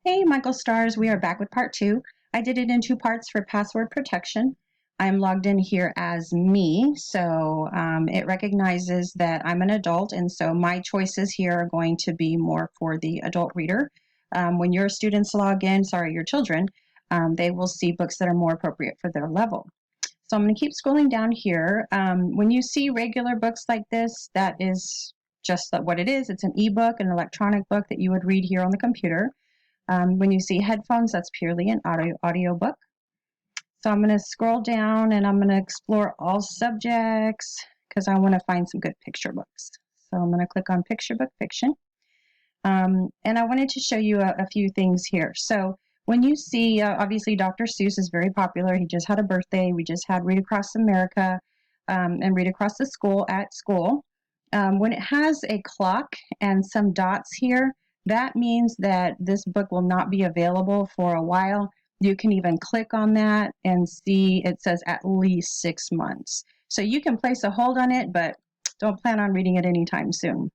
Hey, Michael Stars, we are back with part two. I did it in two parts for password protection. I'm logged in here as me, so it recognizes that I'm an adult, and so my choices here are going to be more for the adult reader. When your students log in, your children, they will see books that are more appropriate for their level. So I'm going to keep scrolling down here. When you see regular books like this, that is just what it is. It's an ebook, an electronic book that you would read here on the computer. When you see headphones, that's purely an audio book. So I'm going to scroll down and I'm going to explore all subjects because I want to find some good picture books. So I'm going to click on picture book fiction. And I wanted to show you a few things here. So when you see, obviously Dr. Seuss is very popular. He just had a birthday. We just had Read Across America and Read Across the School at school. When it has a clock and some dots here, that means that this book will not be available for a while. You can even click on that and see it says at least 6 months. So you can place a hold on it, but don't plan on reading it anytime soon.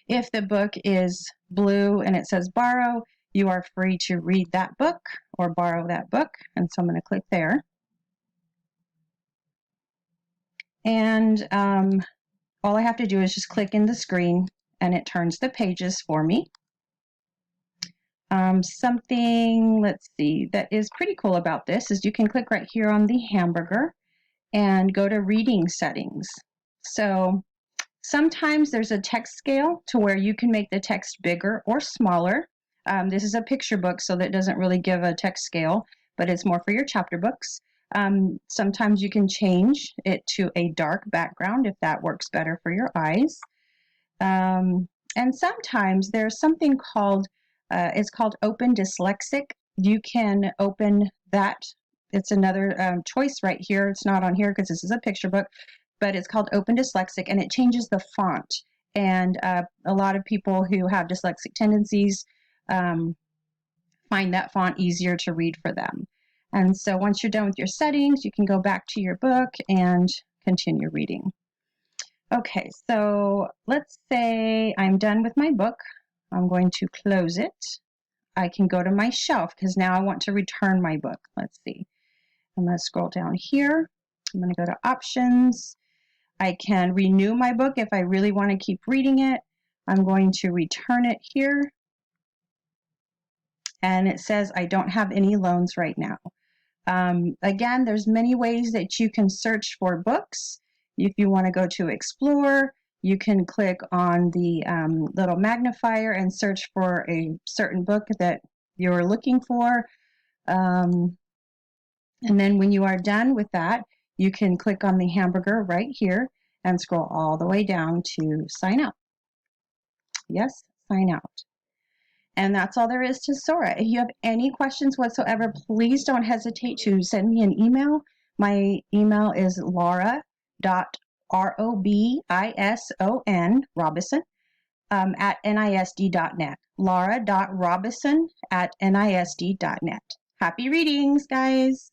If the book is blue and it says borrow, you are free to read that book or borrow that book. And so I'm going to click there. And all I have to do is just click in the screen and it turns the pages for me. Something, let's see, that is pretty cool about this is you can click right here on the hamburger and go to reading settings. So sometimes there's a text scale to where you can make the text bigger or smaller. This is a picture book, so that doesn't really give a text scale, but it's more for your chapter books. Sometimes you can change it to a dark background if that works better for your eyes. And sometimes there's something called, it's called Open Dyslexic. You can open that. It's another choice right here. It's not on here because this is a picture book, but it's called Open Dyslexic, and it changes the font. And a lot of people who have dyslexic tendencies find that font easier to read for them. And so once you're done with your settings, you can go back to your book and continue reading. Okay, so let's say I'm done with my book. I'm going to close it. I can go to my shelf because now I want to return my book. Let's see. I'm going to scroll down here. I'm going to go to options. I can renew my book if I really want to keep reading it. I'm going to return it here. And it says I don't have any loans right now. Again, there's many ways that you can search for books. If you want to go to Explore, you can click on the little magnifier and search for a certain book that you're looking for. And then when you are done with that, you can click on the hamburger right here and scroll all the way down to sign out. Yes, sign out. And that's all there is to Sora. If you have any questions whatsoever, please don't hesitate to send me an email. My email is Robison, at nisd.net. Laura.robison@nisd.net. Happy readings, guys.